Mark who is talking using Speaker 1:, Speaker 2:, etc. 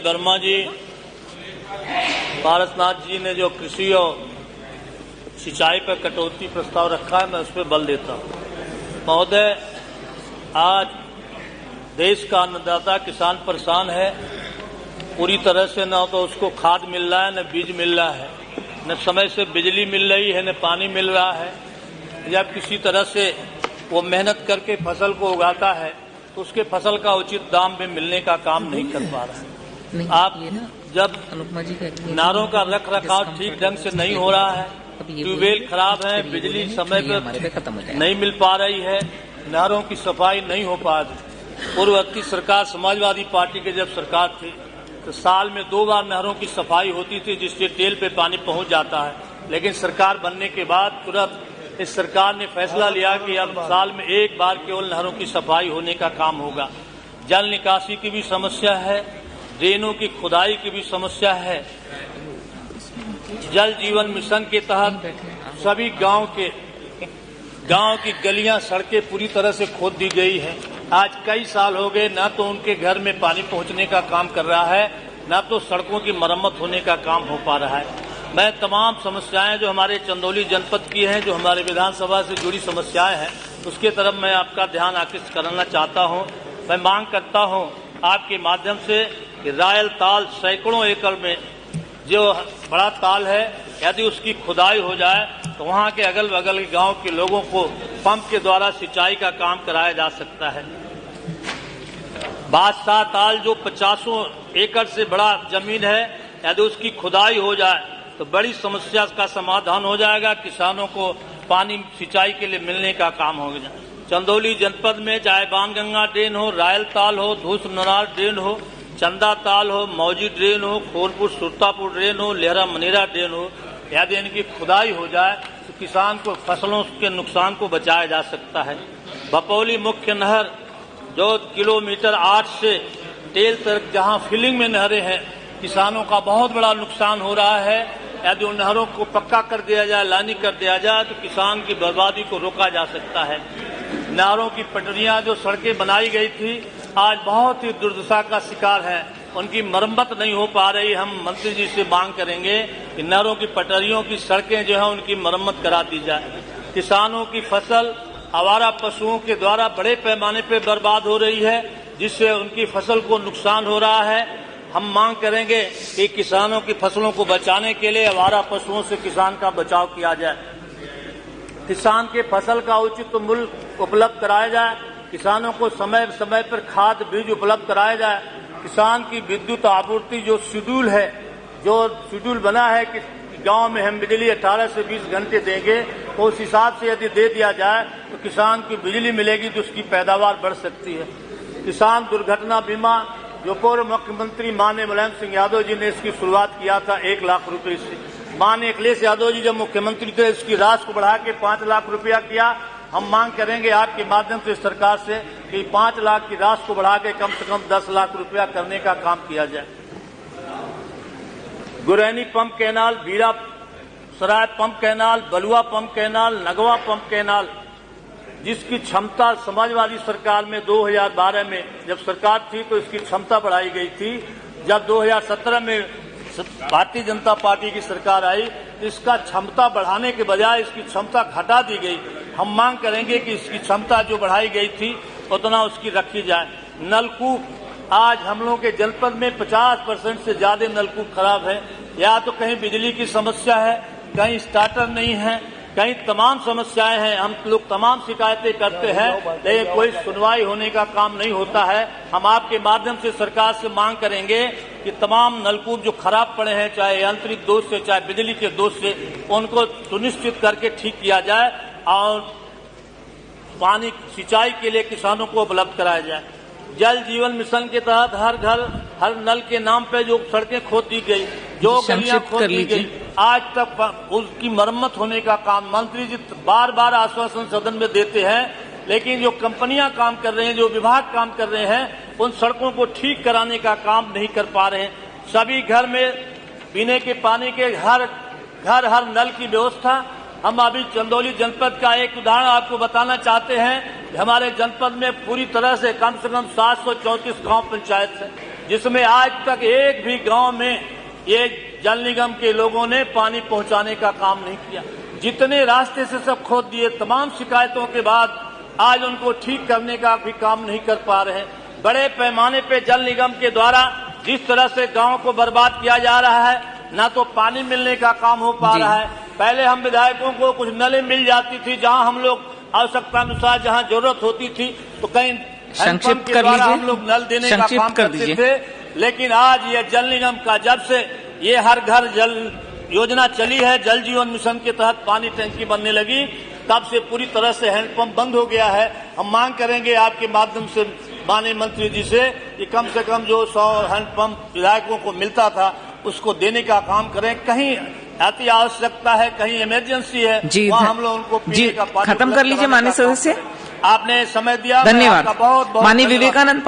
Speaker 1: वर्मा जी, पारसनाथ जी ने जो कृषि और सिंचाई पर कटौती प्रस्ताव रखा है, मैं उस पर बल देता हूं। महोदय, आज देश का अन्नदाता किसान परेशान है पूरी तरह से। न तो उसको खाद मिल रहा है, न बीज मिल रहा है, न समय से बिजली मिल रही है, न पानी मिल रहा है। जब किसी तरह से वो मेहनत करके फसल को उगाता है तो उसके फसल का उचित दाम भी मिलने का काम नहीं कर पा रहा है। आप जब नारों का रख रखाव ठीक ढंग से नहीं हो रहा है, ट्यूबवेल खराब है, बिजली समय पर नहीं मिल पा रही है, नहरों की सफाई नहीं हो पा रही। पूर्ववर्ती सरकार समाजवादी पार्टी के जब सरकार थी तो साल में 2 बार नहरों की सफाई होती थी, जिससे टेल पे पानी पहुंच जाता है। लेकिन सरकार बनने के बाद तुरंत इस सरकार ने फैसला लिया कि अब साल में 1 बार केवल नहरों की सफाई होने का काम होगा। जल निकासी की भी समस्या है, ड्रेनों की खुदाई की भी समस्या है। जल जीवन मिशन के तहत सभी गांव की गलियां, सड़कें पूरी तरह से खोद दी गई है। आज कई साल हो गए, न तो उनके घर में पानी पहुंचने का काम कर रहा है, न तो सड़कों की मरम्मत होने का काम हो पा रहा है। मैं तमाम समस्याएं जो हमारे चंदौली जनपद की हैं, जो हमारे विधानसभा से जुड़ी समस्याएं हैं, उसके तरफ मैं आपका ध्यान आकृष्ट करना चाहता हूं। मैं मांग करता हूं आपके माध्यम से कि रायल ताल सैकड़ों एकड़ में जो बड़ा ताल है, यदि उसकी खुदाई हो जाए तो वहां के अगल बगल के गांव के लोगों को पंप के द्वारा सिंचाई का काम कराया जा सकता है। बादशाह ताल जो 50 एकड़ से बड़ा जमीन है, यदि उसकी खुदाई हो जाए तो बड़ी समस्या का समाधान हो जाएगा। किसानों को पानी सिंचाई के लिए मिलने का काम हो जाए। चंदौली जनपद में चाहे बाणगंगा ड्रेन हो, रायल ताल हो, धूस ननार ड्रेन हो, चंदा ताल हो, मौजी ड्रेन हो, खोरपुर सुरतापुर ड्रेन हो, लेहरा मनेरा ड्रेन हो, यदि इनकी खुदाई हो जाए तो किसान को फसलों के नुकसान को बचाया जा सकता है। बपौली मुख्य नहर जो किलोमीटर 8 से टेल तक जहां फिलिंग में नहरें हैं, किसानों का बहुत बड़ा नुकसान हो रहा है। यदि उन नहरों को पक्का कर दिया जाए, लानी कर दिया जाए तो किसान की बर्बादी को रोका जा सकता है। नहरों की पटरियां जो सड़कें बनाई गई थी, आज बहुत ही दुर्दशा का शिकार है, उनकी मरम्मत नहीं हो पा रही। हम मंत्री जी से मांग करेंगे कि नहरों की पटरियों की सड़कें जो है उनकी मरम्मत करा दी जाए। किसानों की फसल आवारा पशुओं के द्वारा बड़े पैमाने पर बर्बाद हो रही है, जिससे उनकी फसल को नुकसान हो रहा है। हम मांग करेंगे कि किसानों की फसलों को बचाने के लिए आवारा पशुओं से किसान का बचाव किया जाए। किसान के फसल का उचित मूल्य उपलब्ध कराया जाए। किसानों को समय समय पर खाद बीज उपलब्ध कराया जाए। किसान की विद्युत आपूर्ति जो शेड्यूल बना है कि गांव में हम बिजली 18 से 20 घंटे देंगे, तो उस हिसाब से यदि दे दिया जाए तो किसान की बिजली मिलेगी तो उसकी पैदावार बढ़ सकती है। किसान दुर्घटना बीमा जो पूर्व मुख्यमंत्री माननीय मुलायम सिंह यादव जी ने इसकी शुरुआत किया था 1 लाख रुपए से। माननीय अखिलेश यादव जी जब मुख्यमंत्री थे इसकी राशि को बढ़ा के 5 लाख रुपया किया। हम मांग करेंगे आपके माध्यम से सरकार से कि 5 लाख की राशि को बढ़ा के कम से कम 10 लाख रुपया करने का काम किया जाए। गुरैनी pump canal, Bira Sarai pump canal, Balua pump canal, Nagwa pump canal, जिसकी क्षमता समाजवादी सरकार में 2012 में जब सरकार थी तो इसकी क्षमता बढ़ाई गई थी। जब 2017 में भारतीय जनता पार्टी की सरकार आई तो इसका क्षमता बढ़ाने के बजाय इसकी क्षमता घटा दी गई। हम मांग करेंगे कि इसकी क्षमता जो बढ़ाई गई थी उतना उसकी रखी जाए। नलकूप, आज हम लोगों के जनपद में 50% से ज्यादा नलकूप खराब है। या तो कहीं बिजली की समस्या है, कहीं स्टार्टर नहीं है, कहीं तमाम समस्याएं हैं। हम लोग तमाम शिकायतें करते हैं लेकिन कोई सुनवाई होने का काम नहीं होता है। हम आपके माध्यम से सरकार से मांग करेंगे कि तमाम नलकूप जो खराब पड़े हैं, चाहे यांत्रिक दोष से चाहे बिजली के दोष से, उनको सुनिश्चित करके ठीक किया जाए और पानी सिंचाई के लिए किसानों को उपलब्ध कराया जाए। जल जीवन मिशन के तहत हर घर हर नल के नाम पे जो सड़कें खोद दी गई, जो गलियां खोद दी गई, आज तक उसकी मरम्मत होने का काम मंत्री जी बार बार आश्वासन सदन में देते हैं, लेकिन जो कंपनियां काम कर रहे हैं, जो विभाग काम कर रहे हैं, उन सड़कों को ठीक कराने का काम नहीं कर पा रहे हैं। सभी घर में पीने के पानी के हर नल की व्यवस्था। हम अभी चंदौली जनपद का एक उदाहरण आपको बताना चाहते हैं। हमारे जनपद में पूरी तरह से कम 734 गांव पंचायत है। जिसमें आज तक एक भी गांव में ये जल निगम के लोगों ने पानी पहुंचाने का काम नहीं किया। जितने रास्ते से सब खोद दिए, तमाम शिकायतों के बाद आज उनको ठीक करने का भी काम नहीं कर पा रहे। बड़े पैमाने पे जल निगम के द्वारा जिस तरह से गांव को बर्बाद किया जा रहा है, ना तो पानी मिलने का काम हो पा रहा है। पहले हम विधायकों को कुछ नलें मिल जाती थी, जहां हम लोग आवश्यकता अनुसार जहां जरूरत होती थी तो कहीं
Speaker 2: संक्षिप्त
Speaker 1: के
Speaker 2: कर
Speaker 1: द्वारा
Speaker 2: लीजिए,
Speaker 1: हम लोग नल देने का काम
Speaker 2: कर
Speaker 1: करते थे। लेकिन आज ये जल निगम का जब से ये हर घर जल योजना चली है, जल जीवन मिशन के तहत पानी टंकी बनने लगी, तब से पूरी तरह से हैंडपंप बंद हो गया है। हम मांग करेंगे आपके माध्यम से माननीय मंत्री जी से कि कम से कम जो 100 हैंडपंप विधायकों को मिलता था उसको देने का काम करें। कहीं अति आवश्यकता है, कहीं इमरजेंसी है, वहाँ हम लोग उनको पीने का पानी
Speaker 2: खत्म कर लीजिए माननीय सदस्य।
Speaker 1: आपने समय दिया,
Speaker 2: धन्यवाद।
Speaker 1: बहुत बहुत
Speaker 2: माननीय विवेकानंद।